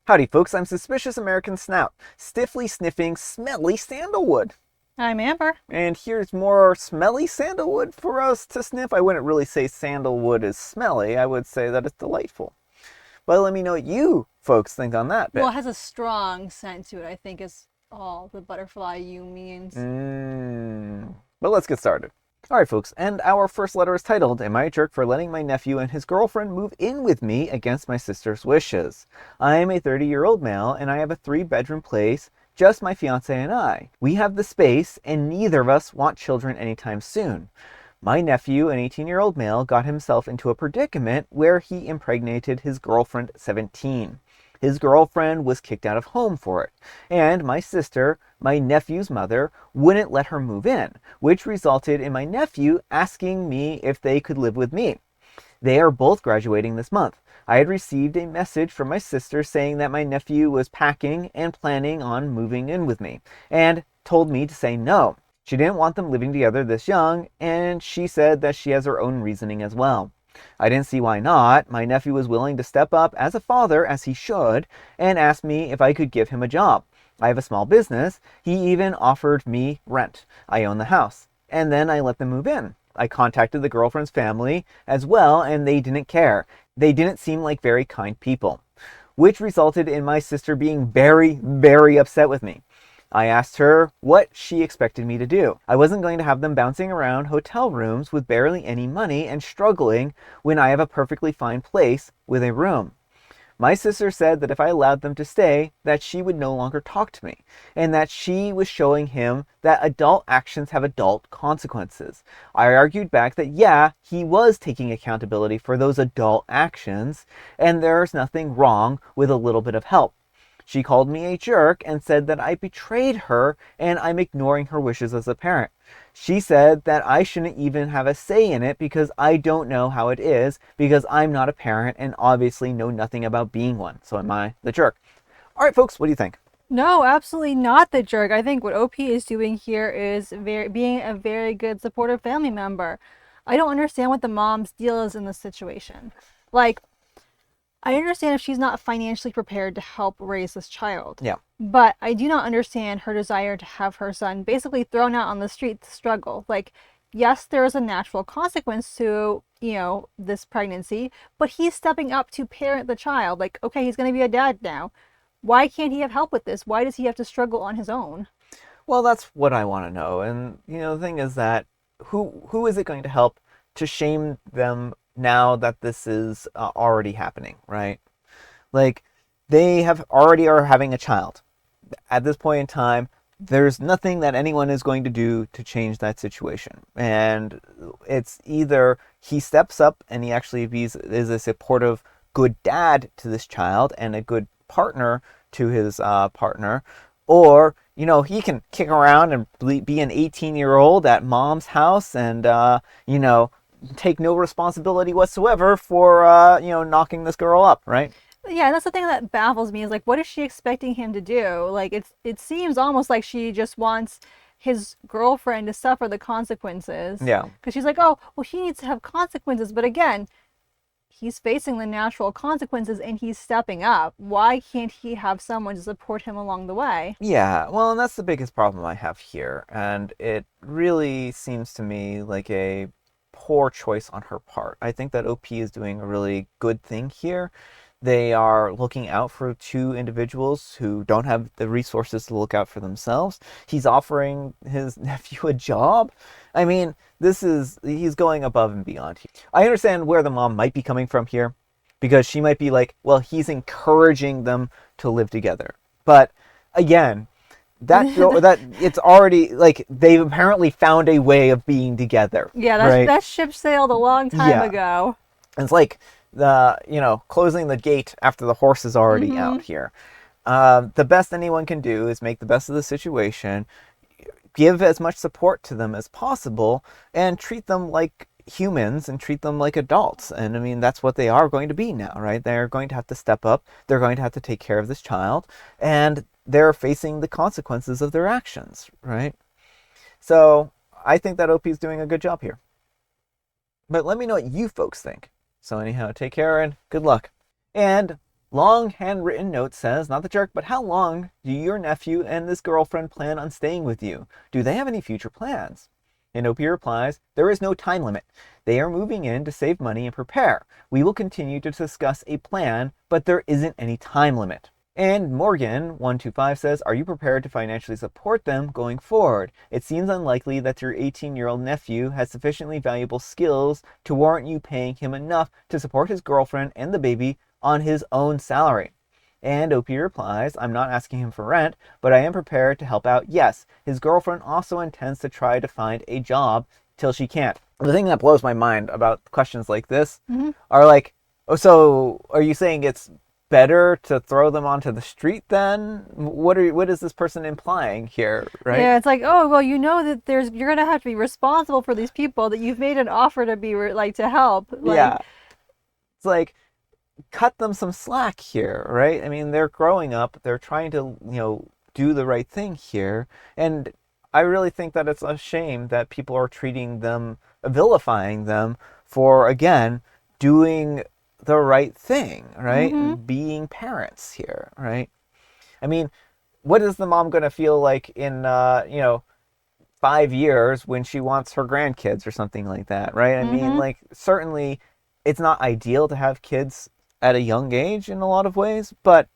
Howdy folks, I'm Suspicious American Snout, stiffly sniffing smelly sandalwood. I'm Amber. And here's more smelly sandalwood for us to sniff. I wouldn't really say sandalwood is smelly, I would say that it's delightful. But let me know what you folks think on that bit. Well, it has a strong scent to it, I think is all the butterfly you means. But let's get started. Alright folks, and our first letter is titled, Am I a Jerk for Letting My Nephew and His Girlfriend Move In With Me Against My Sister's Wishes? I am a 30-year-old male, and I have a 3-bedroom place, just my fiance and I. We have the space, and neither of us want children anytime soon. My nephew, an 18-year-old male, got himself into a predicament where he impregnated his girlfriend 17. His girlfriend was kicked out of home for it, and my sister, my nephew's mother, wouldn't let her move in, which resulted in my nephew asking me if they could live with me. They are both graduating this month. I had received a message from my sister saying that my nephew was packing and planning on moving in with me, and told me to say no. She didn't want them living together this young, and she said that she has her own reasoning as well. I didn't see why not. My nephew was willing to step up as a father, as he should, and asked me if I could give him a job. I have a small business. He even offered me rent. I own the house. And then I let them move in. I contacted the girlfriend's family as well, and they didn't care. They didn't seem like very kind people, which resulted in my sister being very, very upset with me. I asked her what she expected me to do. I wasn't going to have them bouncing around hotel rooms with barely any money and struggling when I have a perfectly fine place with a room. My sister said that if I allowed them to stay, that she would no longer talk to me, and that she was showing him that adult actions have adult consequences. I argued back that yeah, he was taking accountability for those adult actions, and there's nothing wrong with a little bit of help. She called me a jerk and said that I betrayed her and I'm ignoring her wishes as a parent. She said that I shouldn't even have a say in it because I don't know how it is because I'm not a parent and obviously know nothing about being one. So am I the jerk? All right, folks, what do you think? No, absolutely not the jerk. I think what OP is doing here is being a very good supportive family member. I don't understand what the mom's deal is in this situation. Like, I understand if she's not financially prepared to help raise this child. Yeah. But I do not understand her desire to have her son basically thrown out on the street to struggle. Like, yes, there is a natural consequence to, this pregnancy, but he's stepping up to parent the child. Like, okay, he's going to be a dad now. Why can't he have help with this? Why does he have to struggle on his own? Well, that's what I want to know. And, the thing is that who is it going to help to shame them now that this is already happening, right? Like, they have already are having a child. At this point in time, there's nothing that anyone is going to do to change that situation. And it's either he steps up and he actually is a supportive, good dad to this child and a good partner to his partner, or, he can kick around and be an 18-year-old at mom's house and, take no responsibility whatsoever for, knocking this girl up, right? Yeah, that's the thing that baffles me is like, what is she expecting him to do? Like, it seems almost like she just wants his girlfriend to suffer the consequences. Yeah. Because she's like, oh, well, he needs to have consequences. But again, he's facing the natural consequences and he's stepping up. Why can't he have someone to support him along the way? Yeah, well, and that's the biggest problem I have here. And it really seems to me like a poor choice on her part. I think that OP is doing a really good thing here. They are looking out for two individuals who don't have the resources to look out for themselves. He's offering his nephew a job. I mean, he's going above and beyond. I understand where the mom might be coming from here, because she might be like, well, he's encouraging them to live together. But again, that it's already like they've apparently found a way of being together. Yeah, right? that ship sailed a long time ago. It's like closing the gate after the horse is already out here. The best anyone can do is make the best of the situation, give as much support to them as possible, and treat them like humans and treat them like adults. And I mean, that's what they are going to be now, right? They're going to have to step up. They're going to have to take care of this child, and they're facing the consequences of their actions, right? So I think that OP is doing a good job here. But let me know what you folks think. So anyhow, take care and good luck. And Long handwritten note says, not the jerk, but how long do your nephew and this girlfriend plan on staying with you? Do they have any future plans? And Opie replies, there is no time limit. They are moving in to save money and prepare. We will continue to discuss a plan, but there isn't any time limit. And Morgan125 says, are you prepared to financially support them going forward? It seems unlikely that your 18-year-old nephew has sufficiently valuable skills to warrant you paying him enough to support his girlfriend and the baby on his own salary. And Opie replies, I'm not asking him for rent, but I am prepared to help out. Yes, his girlfriend also intends to try to find a job till she can't. The thing that blows my mind about questions like this are like, oh, so are you saying it's better to throw them onto the street then? What is this person implying here, right? Yeah, it's like, oh, well, you know that you're gonna have to be responsible for these people that you've made an offer to be to help. Like, yeah. It's like, cut them some slack here, right? I mean, they're growing up, they're trying to, do the right thing here. And I really think that it's a shame that people are treating them, vilifying them for, again, doing the right thing, right? Being parents here, right? I mean, what is the mom going to feel like in, 5 years when she wants her grandkids or something like that, right? I mean, like, certainly it's not ideal to have kids at a young age in a lot of ways, but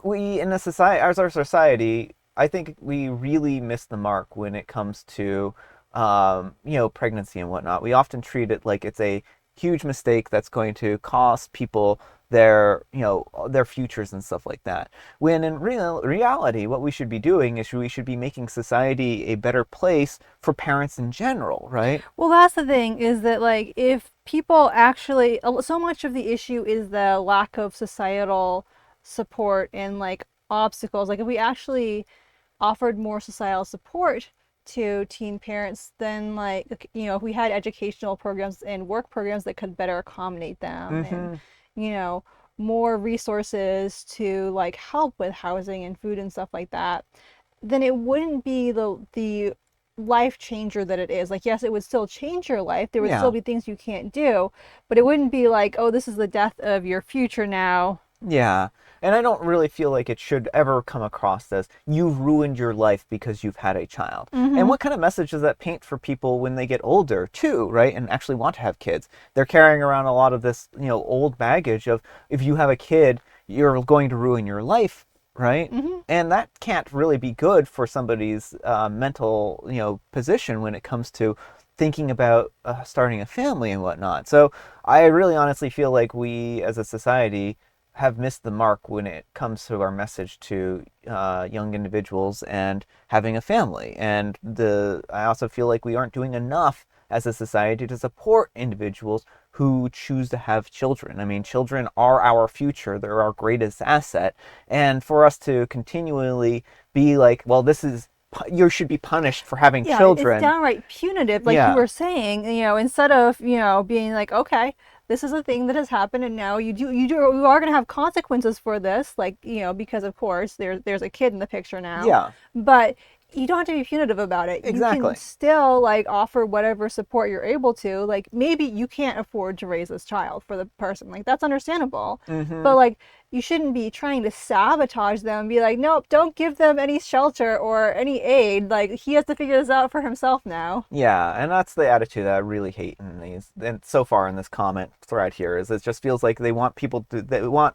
we in a society, as our society, I think we really miss the mark when it comes to, pregnancy and whatnot. We often treat it like it's a huge mistake that's going to cost people their futures and stuff like that. When in reality, what we should be doing is we should be making society a better place for parents in general, right? Well, that's the thing, is that like if people actually, so much of the issue is the lack of societal support and like obstacles. Like if we actually offered more societal support to teen parents, then like, if we had educational programs and work programs that could better accommodate them, and more resources to like help with housing and food and stuff like that, then it wouldn't be the life changer that it is. Like, yes, it would still change your life. There would still be things you can't do, but it wouldn't be like, oh, this is the death of your future now. Yeah. And I don't really feel like it should ever come across as you've ruined your life because you've had a child. And what kind of message does that paint for people when they get older too, right? And actually want to have kids. They're carrying around a lot of this, old baggage of if you have a kid, you're going to ruin your life, right? And that can't really be good for somebody's mental, position when it comes to thinking about starting a family and whatnot. So I really honestly feel like we as a society have missed the mark when it comes to our message to young individuals and having a family. And I also feel like we aren't doing enough as a society to support individuals who choose to have children. I mean, children are our future. They're our greatest asset. And for us to continually be like, well, you should be punished for having children. It's downright punitive, like you were saying, instead of, being like, okay, this is a thing that has happened, and now you are going to have consequences for this, like, because of course there's a kid in the picture now. Yeah. But you don't have to be punitive about it. Exactly. You can still like offer whatever support you're able to. Like maybe you can't afford to raise this child for the person. Like that's understandable. But like you shouldn't be trying to sabotage them and be like, nope, don't give them any shelter or any aid. Like he has to figure this out for himself now. Yeah, and that's the attitude that I really hate in these. And so far in this comment thread here is it just feels like they want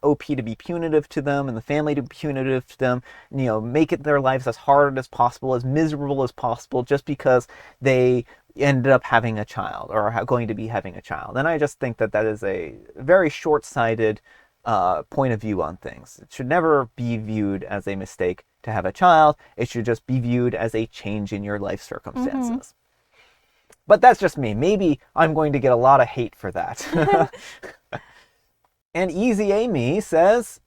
OP to be punitive to them and the family to be punitive to them. Make it their lives as hard as possible, as miserable as possible, just because they ended up having a child or going to be having a child. And I just think that is a very short-sighted point of view on things. It should never be viewed as a mistake to have a child. It should just be viewed as a change in your life circumstances. But that's just me. Maybe I'm going to get a lot of hate for that. And Easy Amy says,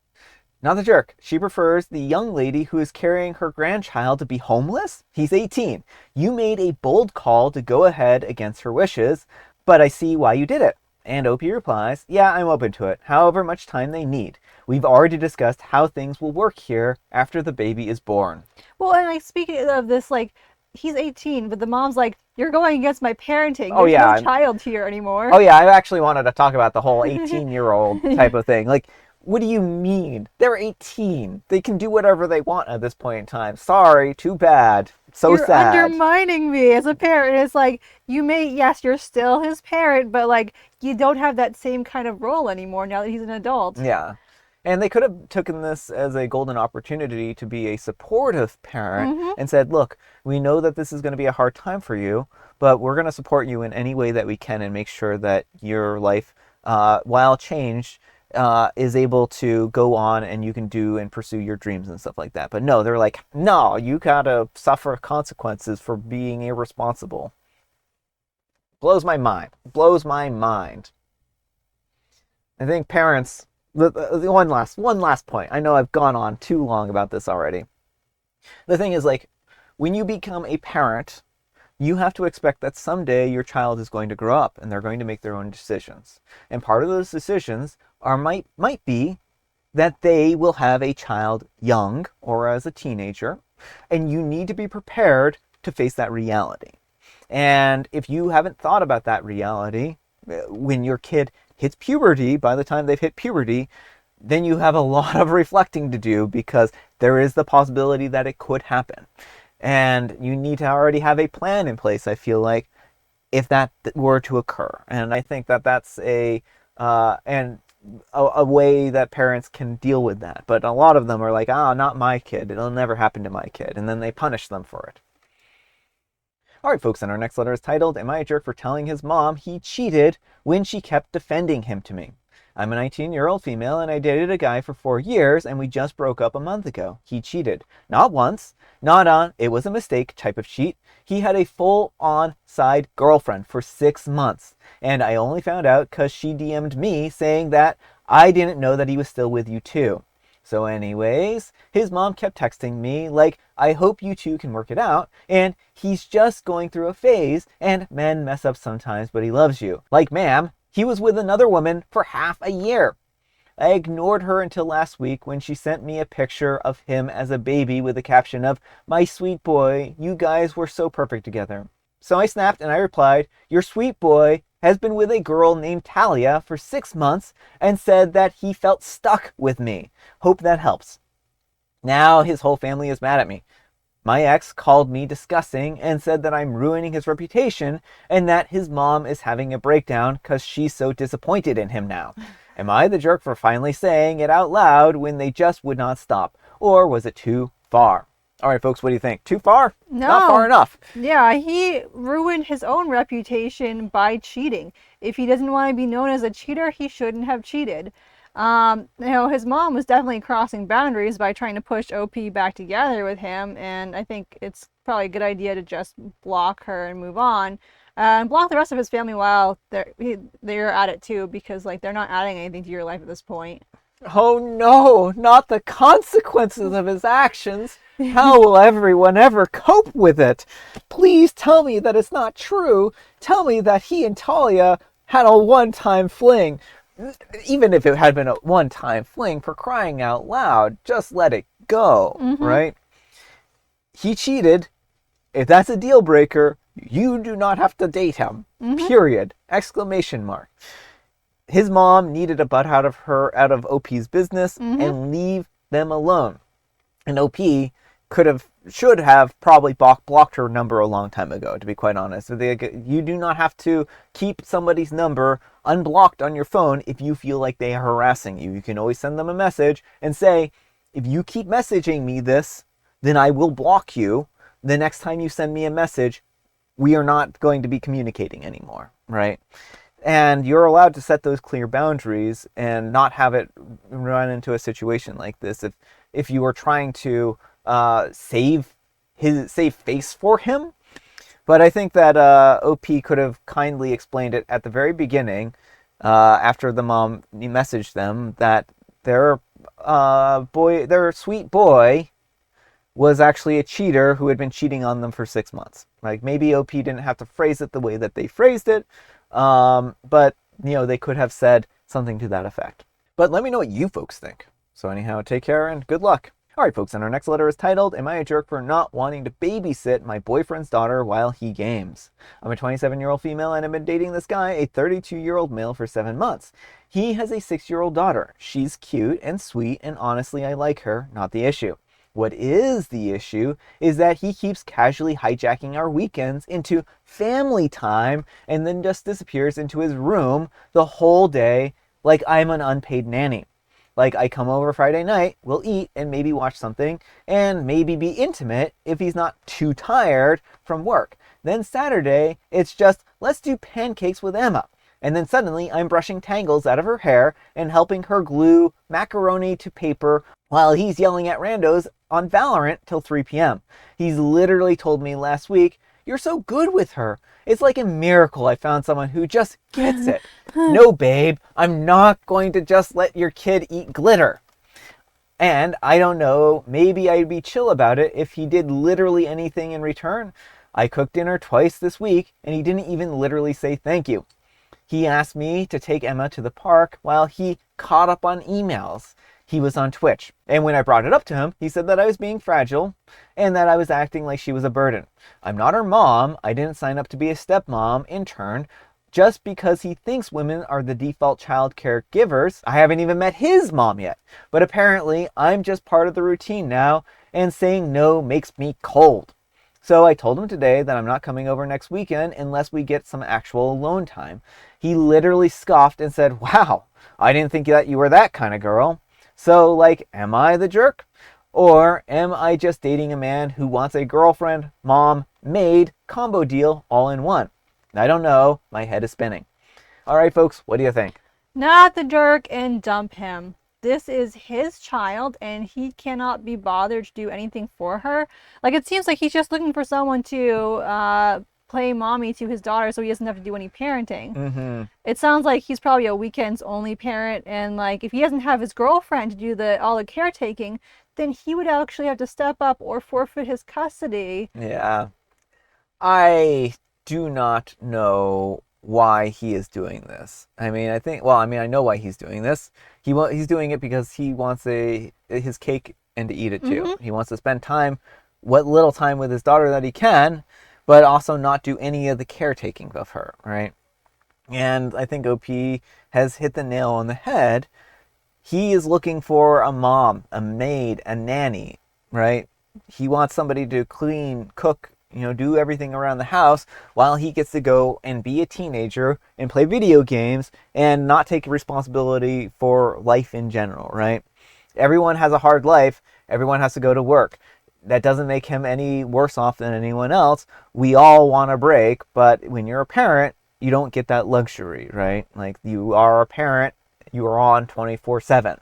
not the jerk. She prefers the young lady who is carrying her grandchild to be homeless. He's 18. You made a bold call to go ahead against her wishes, but I see why you did it. And Opie replies, yeah, I'm open to it, however much time they need. We've already discussed how things will work here after the baby is born. Well, and like speaking of this, like, he's 18, but the mom's like, you're going against my parenting. Oh, There's no child here anymore. Oh, yeah, I actually wanted to talk about the whole 18-year-old type of thing. Like, What do you mean? They're 18. They can do whatever they want at this point in time. Sorry, too bad. So You're sad. undermining me as a parent. It's like, yes, you're still his parent, but like, you don't have that same kind of role anymore now that he's an adult. Yeah. And they could have taken this as a golden opportunity to be a supportive parent Mm-hmm. and said, look, we know that this is going to be a hard time for you, but we're going to support you in any way that we can and make sure that your life, while changed, is able to go on and you can do and pursue your dreams and stuff like that. But no, they're like, no, you got to suffer consequences for being irresponsible. Blows my mind. Blows my mind. I think parents, the one last point. I know I've gone on too long about this already. The thing is, like, when you become a parent, you have to expect that someday your child is going to grow up and they're going to make their own decisions. And part of those decisions might be that they will have a child young or as a teenager, and you need to be prepared to face that reality. And if you haven't thought about that reality, when your kid hits puberty, by the time they've hit puberty, then you have a lot of reflecting to do because there is the possibility that it could happen. And you need to already have a plan in place, I feel like, if that were to occur. And I think that that's a way that parents can deal with that. But a lot of them are like, not my kid. It'll never happen to my kid. And then they punish them for it. All right, folks, and our next letter is titled, Am I a Jerk for Telling His Mom He Cheated When She Kept Defending Him to Me? I'm a 19-year-old female, and I dated a guy for 4 years, and we just broke up a month ago. He cheated. Not once, not on, it was a mistake type of cheat. He had a full-on side girlfriend for 6 months, and I only found out because she DM'd me saying that I didn't know that he was still with you too. So anyways, his mom kept texting me like, I hope you two can work it out, and he's just going through a phase, and men mess up sometimes, but he loves you. Like, ma'am, he was with another woman for half a year. I ignored her until last week when she sent me a picture of him as a baby with a caption of, my sweet boy, you guys were so perfect together. So I snapped and I replied, your sweet boy has been with a girl named Talia for 6 months and said that he felt stuck with me. Hope that helps. Now his whole family is mad at me. My ex called me disgusting and said that I'm ruining his reputation and that his mom is having a breakdown because she's so disappointed in him now. Am I the jerk for finally saying it out loud when they just would not stop? Or was it too far? All right, folks, what do you think? Too far? No. Not far enough. Yeah, he ruined his own reputation by cheating. If he doesn't want to be known as a cheater, he shouldn't have cheated. His mom was definitely crossing boundaries by trying to push OP back together with him, and I think it's probably a good idea to just block her and move on. And block the rest of his family while they're at it too, because like they're not adding anything to your life at this point. Oh no, not the consequences of his actions. How will everyone ever cope with it? Please tell me that it's not true. Tell me that he and Talia had a one-time fling. Even if it had been a one-time fling, for crying out loud, just let it go, right? He cheated. If that's a deal breaker, you do not have to date him. Period. Exclamation mark. His mom needed a butt out of OP's business and leave them alone. And OP should have probably blocked her number a long time ago, to be quite honest. You do not have to keep somebody's number unblocked on your phone if you feel like they are harassing you. You can always send them a message and say, if you keep messaging me this, then I will block you. The next time you send me a message, we are not going to be communicating anymore, right? And you're allowed to set those clear boundaries and not have it run into a situation like this. If you are trying to save face for him. But I think that OP could have kindly explained it at the very beginning, after the mom messaged them, that their sweet boy was actually a cheater who had been cheating on them for 6 months. Like, maybe OP didn't have to phrase it the way that they phrased it, but they could have said something to that effect. But let me know what you folks think. So anyhow, take care and good luck. Alright folks, and our next letter is titled, Am I a Jerk for Not Wanting to Babysit My Boyfriend's Daughter While He Games? I'm a 27-year-old female and I've been dating this guy, a 32-year-old male, for 7 months. He has a 6-year-old daughter. She's cute and sweet, and honestly I like her, not the issue. What is the issue is that he keeps casually hijacking our weekends into family time and then just disappears into his room the whole day like I'm an unpaid nanny. Like, I come over Friday night, we'll eat and maybe watch something and maybe be intimate if he's not too tired from work. Then Saturday, it's just, let's do pancakes with Emma. And then suddenly I'm brushing tangles out of her hair and helping her glue macaroni to paper while he's yelling at randos on Valorant till 3 p.m. He's literally told me last week, "You're so good with her. It's like a miracle I found someone who just gets it." No, babe, I'm not going to just let your kid eat glitter. And I don't know, maybe I'd be chill about it if he did literally anything in return. I cooked dinner twice this week and he didn't even literally say thank you. He asked me to take Emma to the park while he caught up on emails. He was on Twitch. And when I brought it up to him, he said that I was being fragile and that I was acting like she was a burden. I'm not her mom. I didn't sign up to be a stepmom intern just because he thinks women are the default child care givers. I haven't even met his mom yet. But apparently, I'm just part of the routine now, and saying no makes me cold. So I told him today that I'm not coming over next weekend unless we get some actual alone time. He literally scoffed and said, "Wow, I didn't think that you were that kind of girl." So, like, am I the jerk? Or am I just dating a man who wants a girlfriend, mom, maid combo deal all in one? I don't know. My head is spinning. All right, folks, what do you think? Not the jerk, and dump him. This is his child and he cannot be bothered to do anything for her. Like, it seems like he's just looking for someone to play mommy to his daughter so he doesn't have to do any parenting. Mm-hmm. It sounds like he's probably a weekends only parent, and like if he doesn't have his girlfriend to do all the caretaking, then he would actually have to step up or forfeit his custody. Yeah. I do not know why he is doing this. I mean, I know why he's doing this. He's doing it because he wants his cake and to eat it too. Mm-hmm. He wants to spend what little time with his daughter that he can, but also not do any of the caretaking of her, right? And I think OP has hit the nail on the head. He is looking for a mom, a maid, a nanny, right? He wants somebody to clean, cook, do everything around the house while he gets to go and be a teenager and play video games and not take responsibility for life in general, right? Everyone has a hard life. Everyone has to go to work. That doesn't make him any worse off than anyone else. We all want a break, but when you're a parent, you don't get that luxury, right? Like, you are a parent, you are on 24/7.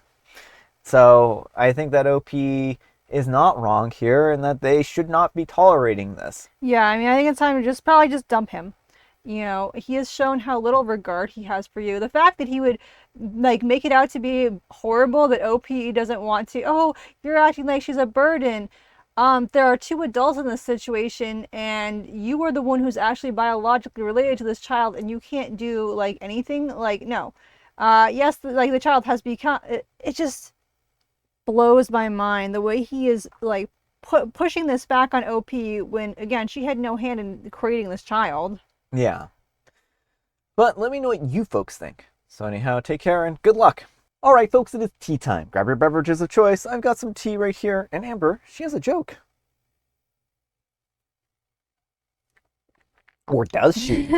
So I think that OP is not wrong here and that they should not be tolerating this. Yeah, I mean, I think it's time to probably just dump him. He has shown how little regard he has for you. The fact that he would like make it out to be horrible that OP doesn't want to, "Oh, you're acting like she's a burden." There are two adults in this situation, and you are the one who's actually biologically related to this child, and you can't do like anything. Like, no. Yes, like the child has become. It just blows my mind the way he is like pushing this back on OP when again she had no hand in creating this child. Yeah. But let me know what you folks think. So anyhow, take care and good luck. All right, folks, it is tea time. Grab your beverages of choice. I've got some tea right here. And Amber, she has a joke. Or does she?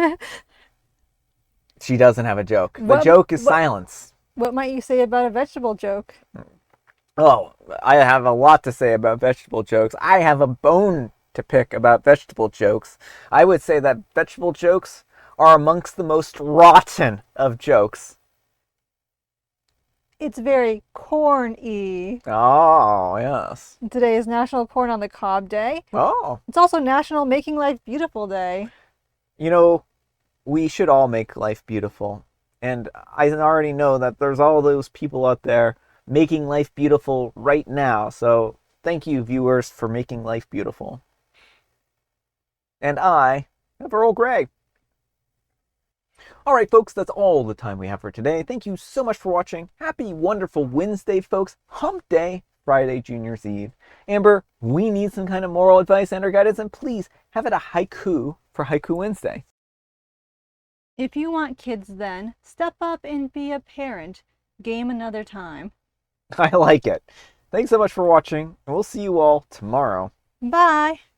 She doesn't have a joke. The joke is silence. What might you say about a vegetable joke? Oh, I have a lot to say about vegetable jokes. I have a bone to pick about vegetable jokes. I would say that vegetable jokes are amongst the most rotten of jokes. It's very corny. Oh, yes. Today is National Corn on the Cob Day. Oh. It's also National Making Life Beautiful Day. We should all make life beautiful. And I already know that there's all those people out there making life beautiful right now. So thank you, viewers, for making life beautiful. And I have Earl Grey. All right, folks, that's all the time we have for today. Thank you so much for watching. Happy, wonderful Wednesday, folks. Hump Day Friday, Junior's Eve. Amber, we need some kind of moral advice and or guidance, and please have it a haiku for Haiku Wednesday. If you want kids then, step up and be a parent. Game another time. I like it. Thanks so much for watching, and we'll see you all tomorrow. Bye!